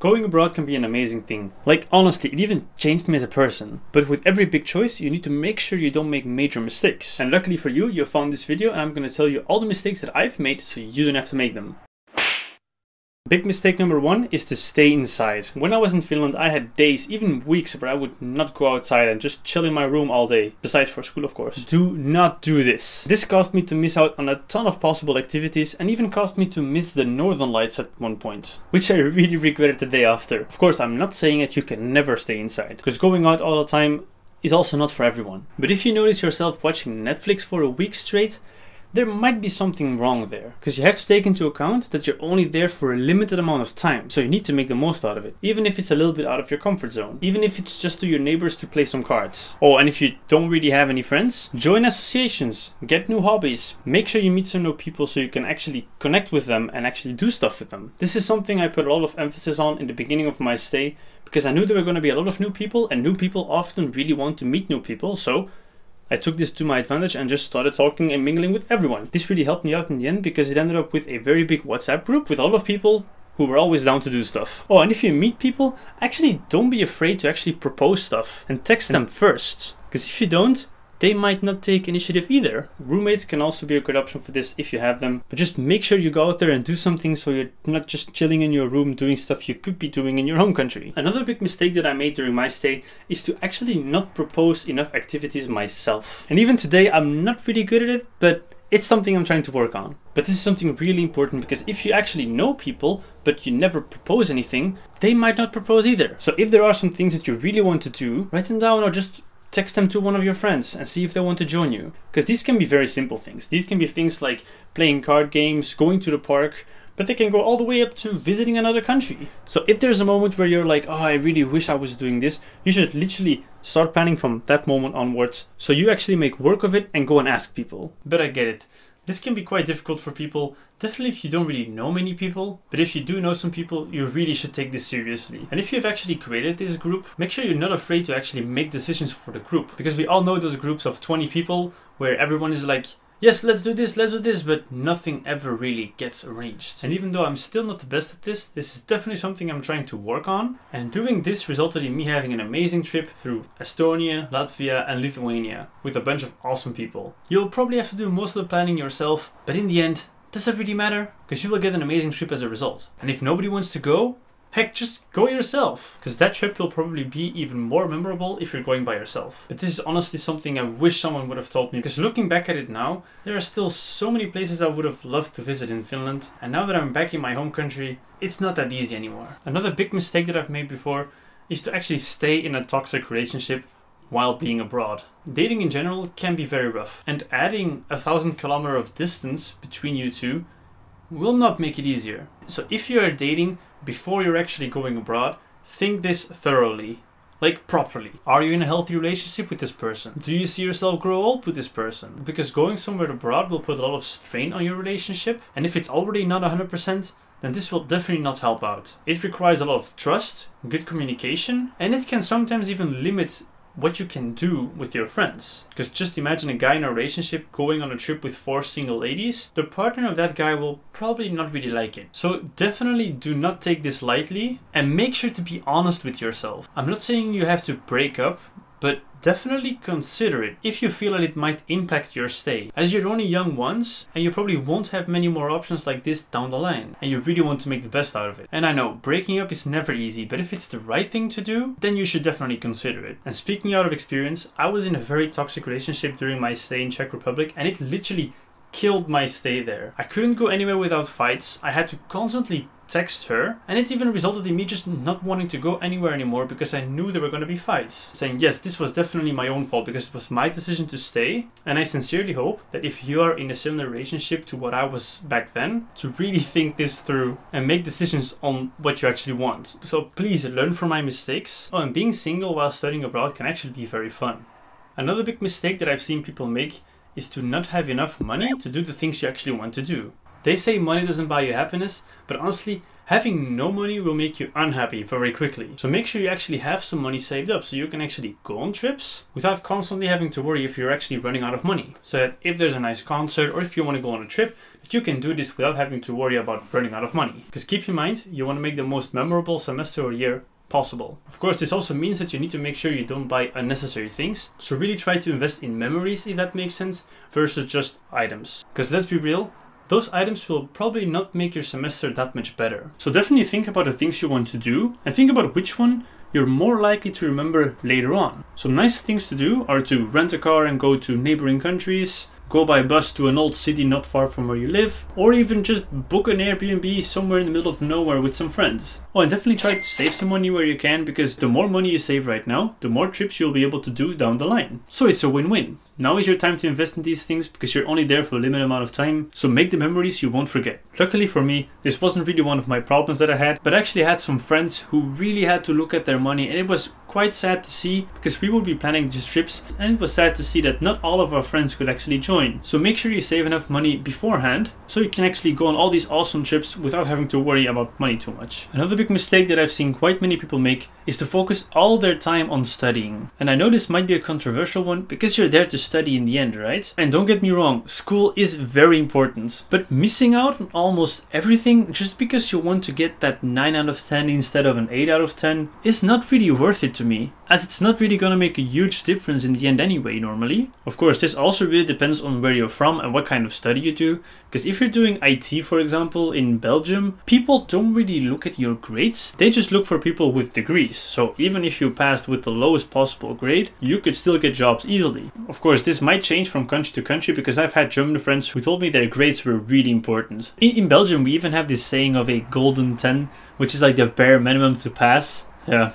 Going abroad can be an amazing thing. Like honestly, it even changed me as a person. But with every big choice, you need to make sure you don't make major mistakes. And luckily for you, you found this video and I'm gonna tell you all the mistakes that I've made so you don't have to make them. Big mistake number one is to stay inside. When I was in Finland, I had days, even weeks, where I would not go outside and just chill in my room all day. Besides for school, of course. Do not do this. This caused me to miss out on a ton of possible activities and even caused me to miss the northern lights at one point, which I really regretted the day after. Of course, I'm not saying that you can never stay inside, because going out all the time is also not for everyone. But if you notice yourself watching Netflix for a week straight, there might be something wrong there, because you have to take into account that you're only there for a limited amount of time, so you need to make the most out of it, even if it's a little bit out of your comfort zone, even if it's just to your neighbors to play some cards. Oh, and if you don't really have any friends, join associations, get new hobbies, make sure you meet some new people so you can actually connect with them and actually do stuff with them. This is something I put a lot of emphasis on in the beginning of my stay, because I knew there were going to be a lot of new people, and new people often really want to meet new people, so I took this to my advantage and just started talking and mingling with everyone. This really helped me out in the end because it ended up with a very big WhatsApp group with a lot of people who were always down to do stuff. Oh, and if you meet people, actually don't be afraid to actually propose stuff and text them first. Because if you don't, they might not take initiative either. Roommates can also be a good option for this if you have them. But just make sure you go out there and do something so you're not just chilling in your room doing stuff you could be doing in your home country. Another big mistake that I made during my stay is to actually not propose enough activities myself. And even today I'm not really good at it, but it's something I'm trying to work on. But this is something really important because if you actually know people, but you never propose anything, they might not propose either. So if there are some things that you really want to do, write them down or just text them to one of your friends and see if they want to join you. Because these can be very simple things. These can be things like playing card games, going to the park, but they can go all the way up to visiting another country. So if there's a moment where you're like, oh, I really wish I was doing this, you should literally start planning from that moment onwards. So you actually make work of it and go and ask people. But I get it. This can be quite difficult for people, definitely if you don't really know many people, but if you do know some people, you really should take this seriously. And if you've actually created this group, make sure you're not afraid to actually make decisions for the group. Because we all know those groups of 20 people where everyone is like, yes, let's do this, but nothing ever really gets arranged. And even though I'm still not the best at this, this is definitely something I'm trying to work on. And doing this resulted in me having an amazing trip through Estonia, Latvia and Lithuania with a bunch of awesome people. You'll probably have to do most of the planning yourself, but in the end, does it really matter? Because you will get an amazing trip as a result. And if nobody wants to go, heck, just go yourself, because that trip will probably be even more memorable if you're going by yourself. But this is honestly something I wish someone would have told me, because looking back at it now, there are still so many places I would have loved to visit in Finland, and now that I'm back in my home country, it's not that easy anymore. Another big mistake that I've made before is to actually stay in a toxic relationship while being abroad. Dating in general can be very rough, and adding 1,000 kilometers of distance between you two will not make it easier. So if you are dating before you're actually going abroad, think this thoroughly, like properly. Are you in a healthy relationship with this person? Do you see yourself grow old with this person? Because going somewhere abroad will put a lot of strain on your relationship, and if it's already not 100%, then this will definitely not help out. It requires a lot of trust, good communication, and it can sometimes even limit what you can do with your friends. Because just imagine a guy in a relationship going on a trip with 4 single ladies. The partner of that guy will probably not really like it. So definitely do not take this lightly and make sure to be honest with yourself. I'm not saying you have to break up, but definitely consider it if you feel that it might impact your stay, as you're only young once and you probably won't have many more options like this down the line, and you really want to make the best out of it. And I know breaking up is never easy, but if it's the right thing to do, then you should definitely consider it. And speaking out of experience, I was in a very toxic relationship during my stay in Czech Republic, and it literally killed my stay there. I couldn't go anywhere without fights. I had to constantly text her, and it even resulted in me just not wanting to go anywhere anymore because I knew there were going to be fights. Saying yes, this was definitely my own fault because it was my decision to stay, and I sincerely hope that if you are in a similar relationship to what I was back then, to really think this through and make decisions on what you actually want. So please learn from my mistakes. Oh, and being single while studying abroad can actually be very fun. Another big mistake that I've seen people make is to not have enough money to do the things you actually want to do. They say money doesn't buy you happiness, but honestly, Having no money will make you unhappy very quickly. So make sure you actually have some money saved up so you can actually go on trips without constantly having to worry if you're actually running out of money. So that if there's a nice concert or if you want to go on a trip, that you can do this without having to worry about running out of money. Because keep in mind, you want to make the most memorable semester or year possible. Of course, this also means that you need to make sure you don't buy unnecessary things. So really try to invest in memories, if that makes sense, versus just items. Because let's be real, those items will probably not make your semester that much better. So definitely think about the things you want to do and think about which one you're more likely to remember later on. Some nice things to do are to rent a car and go to neighboring countries, go by bus to an old city not far from where you live, or even just book an Airbnb somewhere in the middle of nowhere with some friends. Oh, and definitely try to save some money where you can, because the more money you save right now, the more trips you'll be able to do down the line. So it's a win-win. Now is your time to invest in these things because you're only there for a limited amount of time, so make the memories you won't forget. Luckily for me, this wasn't really one of my problems that I had, but I actually had some friends who really had to look at their money, and it was quite sad to see because we would be planning these trips and it was sad to see that not all of our friends could actually join. So make sure you save enough money beforehand so you can actually go on all these awesome trips without having to worry about money too much. Another big mistake that I've seen quite many people make is to focus all their time on studying. And I know this might be a controversial one because you're there to study in the end, right? And don't get me wrong, school is very important, but missing out on almost everything just because you want to get that 9 out of 10 instead of an 8 out of 10 is not really worth it to me, as it's not really gonna make a huge difference in the end anyway normally. Of course, this also really depends on where you're from and what kind of study you do, because if you're doing IT, for example, in Belgium, people don't really look at your grades, they just look for people with degrees. So even if you passed with the lowest possible grade, you could still get jobs easily. Of course, this might change from country to country because I've had German friends who told me their grades were really important. In Belgium, we even have this saying of a golden 10, which is like the bare minimum to pass. Yeah.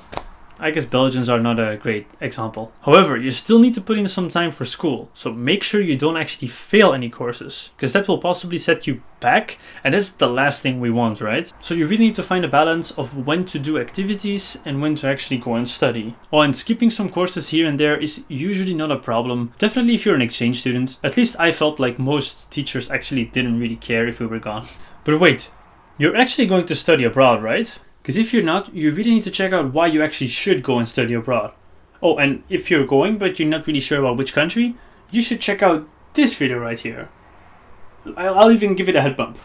I guess Belgians are not a great example. However, you still need to put in some time for school, so make sure you don't actually fail any courses, because that will possibly set you back, and that's the last thing we want, right? So you really need to find a balance of when to do activities and when to actually go and study. Oh, and skipping some courses here and there is usually not a problem. Definitely if you're an exchange student. At least I felt like most teachers actually didn't really care if we were gone. But wait, you're actually going to study abroad, right? Because if you're not, you really need to check out why you actually should go and study abroad. Oh, and if you're going but you're not really sure about which country, you should check out this video right here. I'll even give it a head bump.